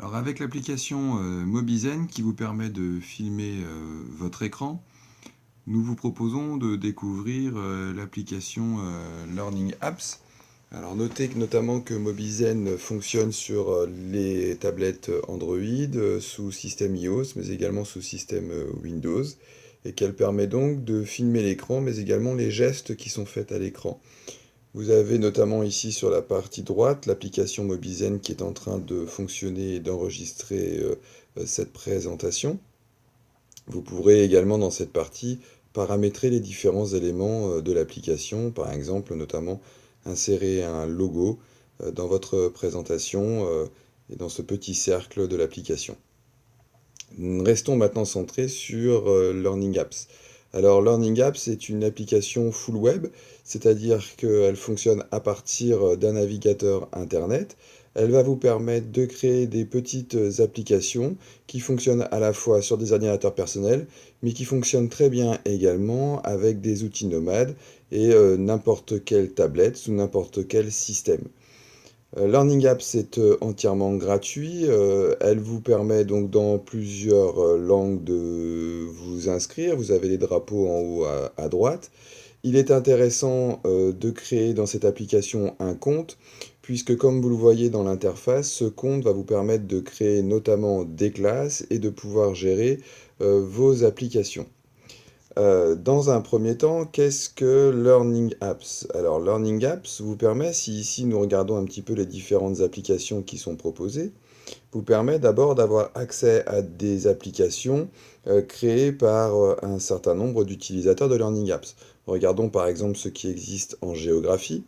Alors avec l'application Mobizen qui vous permet de filmer votre écran, nous vous proposons de découvrir l'application Learning Apps. Alors notez notamment que Mobizen fonctionne sur les tablettes Android sous système iOS mais également sous système Windows et qu'elle permet donc de filmer l'écran mais également les gestes qui sont faits à l'écran. Vous avez notamment ici sur la partie droite l'application Mobizen qui est en train de fonctionner et d'enregistrer cette présentation. Vous pourrez également dans cette partie paramétrer les différents éléments de l'application, par exemple notamment insérer un logo dans votre présentation et dans ce petit cercle de l'application. Restons maintenant centrés sur Learning Apps. Alors Learning Apps est une application full web, c'est-à-dire qu'elle fonctionne à partir d'un navigateur Internet. Elle va vous permettre de créer des petites applications qui fonctionnent à la fois sur des ordinateurs personnels, mais qui fonctionnent très bien également avec des outils nomades et n'importe quelle tablette sous n'importe quel système. Learning Apps est entièrement gratuit. Elle vous permet donc dans plusieurs langues de vous inscrire. Vous avez les drapeaux en haut à droite. Il est intéressant de créer dans cette application un compte, puisque comme vous le voyez dans l'interface, ce compte va vous permettre de créer notamment des classes et de pouvoir gérer vos applications. Dans un premier temps, qu'est-ce que Learning Apps? Alors, Learning Apps vous permet, si ici nous regardons un petit peu les différentes applications qui sont proposées, vous permet d'abord d'avoir accès à des applications créées par un certain nombre d'utilisateurs de Learning Apps. Regardons par exemple ce qui existe en géographie.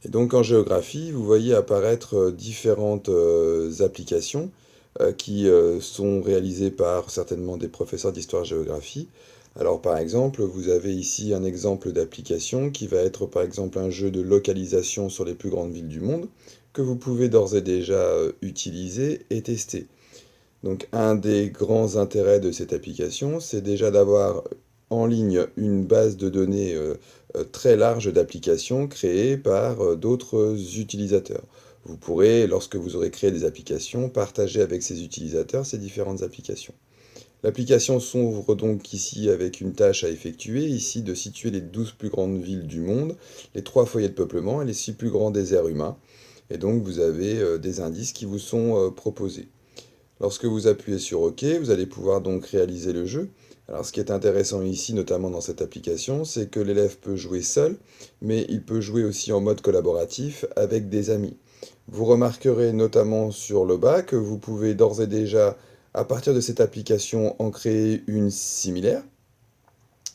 Et donc en géographie, vous voyez apparaître différentes applications qui sont réalisées par certainement des professeurs d'histoire-géographie. Alors par exemple, vous avez ici un exemple d'application qui va être par exemple un jeu de localisation sur les plus grandes villes du monde que vous pouvez d'ores et déjà utiliser et tester. Donc un des grands intérêts de cette application, c'est déjà d'avoir en ligne une base de données très large d'applications créées par d'autres utilisateurs. Vous pourrez, lorsque vous aurez créé des applications, partager avec ces utilisateurs ces différentes applications. L'application s'ouvre donc ici avec une tâche à effectuer, ici de situer les 12 plus grandes villes du monde, les 3 foyers de peuplement et les 6 plus grands déserts humains. Et donc vous avez des indices qui vous sont proposés. Lorsque vous appuyez sur OK, vous allez pouvoir donc réaliser le jeu. Alors ce qui est intéressant ici, notamment dans cette application, c'est que l'élève peut jouer seul, mais il peut jouer aussi en mode collaboratif avec des amis. Vous remarquerez notamment sur le bas que vous pouvez d'ores et déjà, à partir de cette application, en créer une similaire.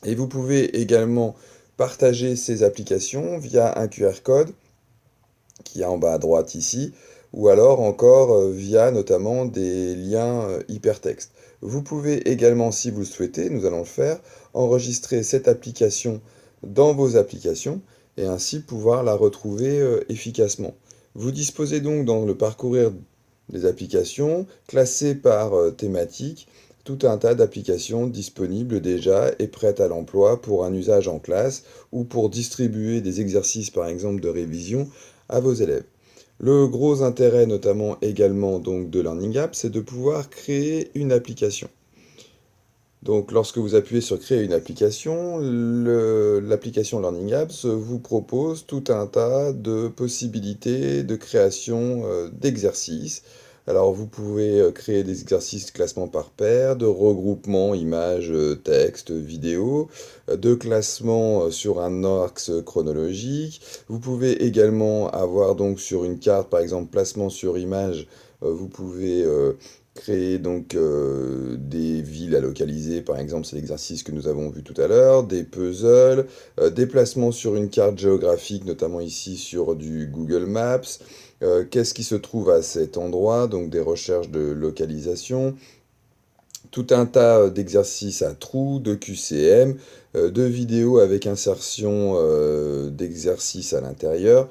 Et vous pouvez également partager ces applications via un QR code qui est en bas à droite ici, ou alors encore via notamment des liens hypertextes. Vous pouvez également, si vous le souhaitez, nous allons le faire, enregistrer cette application dans vos applications et ainsi pouvoir la retrouver efficacement. Vous disposez donc dans le parcourir des applications, classées par thématique, tout un tas d'applications disponibles déjà et prêtes à l'emploi pour un usage en classe ou pour distribuer des exercices par exemple de révision à vos élèves. Le gros intérêt notamment également donc de Learning App, c'est de pouvoir créer une application. Donc lorsque vous appuyez sur créer une application, l'application Learning Apps vous propose tout un tas de possibilités de création d'exercices. Alors vous pouvez créer des exercices de classement par paire, de regroupement images, texte, vidéo, de classement sur un axe chronologique. Vous pouvez également avoir donc sur une carte, par exemple placement sur image, vous pouvez créer donc des villes à localiser, par exemple, c'est l'exercice que nous avons vu tout à l'heure, des puzzles, des placements sur une carte géographique, notamment ici sur du Google Maps, qu'est-ce qui se trouve à cet endroit, donc des recherches de localisation, tout un tas d'exercices à trous, de QCM, de vidéos avec insertion d'exercices à l'intérieur.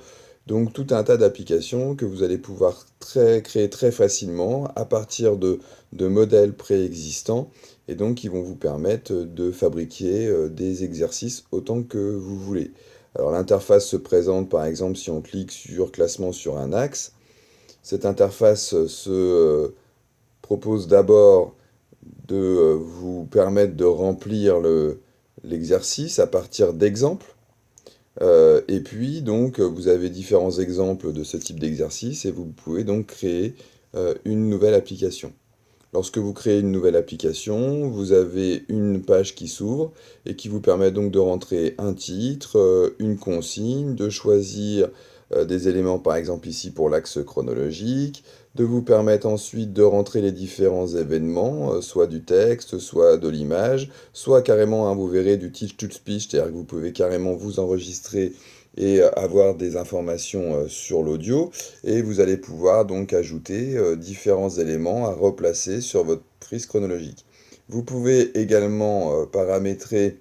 Donc tout un tas d'applications que vous allez pouvoir créer très facilement à partir de modèles préexistants et donc qui vont vous permettre de fabriquer des exercices autant que vous voulez. Alors l'interface se présente par exemple si on clique sur classement sur un axe. Cette interface propose d'abord de vous permettre de remplir l'exercice à partir d'exemples. Et puis, donc, vous avez différents exemples de ce type d'exercice et vous pouvez donc créer une nouvelle application. Lorsque vous créez une nouvelle application, vous avez une page qui s'ouvre et qui vous permet donc de rentrer un titre, une consigne, de choisir des éléments, par exemple ici pour l'axe chronologique, de vous permettre ensuite de rentrer les différents événements, soit du texte, soit de l'image, soit carrément, hein, vous verrez, du teach-to-speech, c'est-à-dire que vous pouvez carrément vous enregistrer et avoir des informations sur l'audio. Et vous allez pouvoir donc ajouter différents éléments à replacer sur votre frise chronologique. Vous pouvez également paramétrer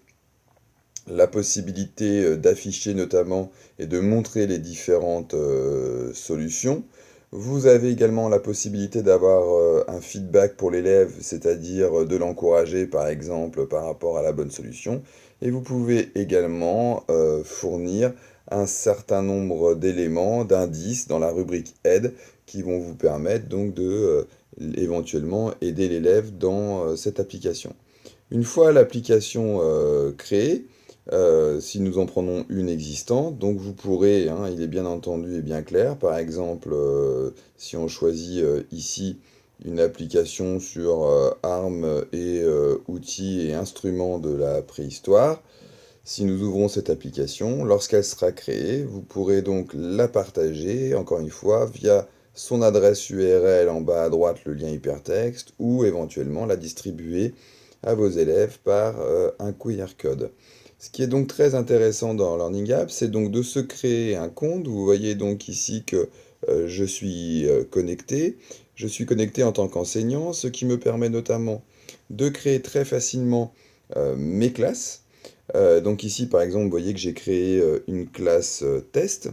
la possibilité d'afficher notamment et de montrer les différentes solutions. Vous avez également la possibilité d'avoir un feedback pour l'élève, c'est-à-dire de l'encourager par exemple par rapport à la bonne solution. Et vous pouvez également fournir un certain nombre d'éléments, d'indices dans la rubrique aide qui vont vous permettre donc de éventuellement aider l'élève dans cette application. Une fois l'application créée, si nous en prenons une existante, donc vous pourrez, hein, il est bien entendu et bien clair, par exemple, si on choisit ici une application sur armes et outils et instruments de la préhistoire, si nous ouvrons cette application, lorsqu'elle sera créée, vous pourrez donc la partager, encore une fois, via son adresse URL en bas à droite, le lien hypertexte, ou éventuellement la distribuer à vos élèves par un QR code. Ce qui est donc très intéressant dans Learning Apps, c'est donc de se créer un compte. Vous voyez donc ici que je suis connecté. Je suis connecté en tant qu'enseignant, ce qui me permet notamment de créer très facilement mes classes. Donc ici, par exemple, vous voyez que j'ai créé une classe test,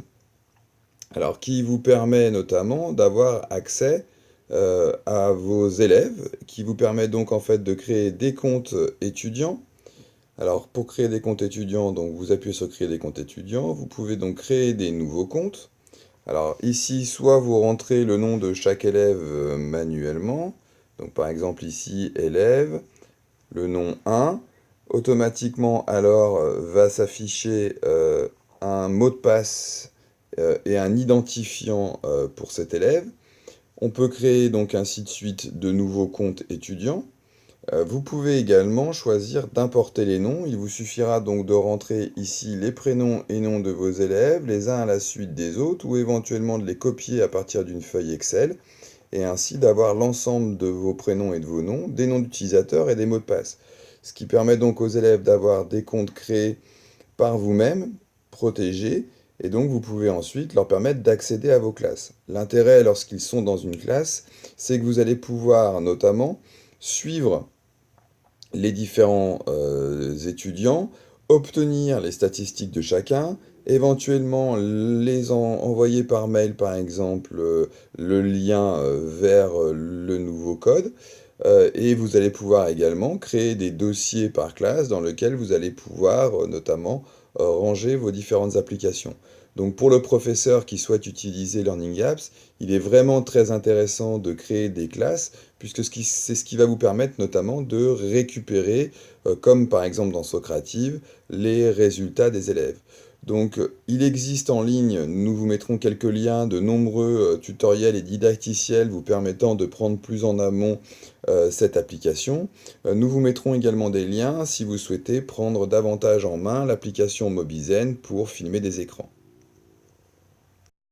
alors qui vous permet notamment d'avoir accès à vos élèves, qui vous permet donc en fait de créer des comptes étudiants. Alors pour créer des comptes étudiants, donc vous appuyez sur créer des comptes étudiants, vous pouvez donc créer des nouveaux comptes. Alors ici, soit vous rentrez le nom de chaque élève manuellement, donc par exemple ici élève, le nom 1, automatiquement alors va s'afficher un mot de passe et un identifiant pour cet élève. On peut créer donc ainsi de suite de nouveaux comptes étudiants. Vous pouvez également choisir d'importer les noms. Il vous suffira donc de rentrer ici les prénoms et noms de vos élèves, les uns à la suite des autres, ou éventuellement de les copier à partir d'une feuille Excel, et ainsi d'avoir l'ensemble de vos prénoms et de vos noms, des noms d'utilisateurs et des mots de passe. Ce qui permet donc aux élèves d'avoir des comptes créés par vous-même, protégés, et donc vous pouvez ensuite leur permettre d'accéder à vos classes. L'intérêt lorsqu'ils sont dans une classe, c'est que vous allez pouvoir notamment suivre les différents étudiants, obtenir les statistiques de chacun, éventuellement envoyer par mail, par exemple, le lien vers le nouveau code. Et vous allez pouvoir également créer des dossiers par classe dans lesquels vous allez pouvoir notamment ranger vos différentes applications. Donc pour le professeur qui souhaite utiliser Learning Apps, il est vraiment très intéressant de créer des classes, puisque c'est ce qui va vous permettre notamment de récupérer, comme par exemple dans Socrative, les résultats des élèves. Donc il existe en ligne, nous vous mettrons quelques liens de nombreux tutoriels et didacticiels vous permettant de prendre plus en amont cette application. Nous vous mettrons également des liens si vous souhaitez prendre davantage en main l'application Mobizen pour filmer des écrans.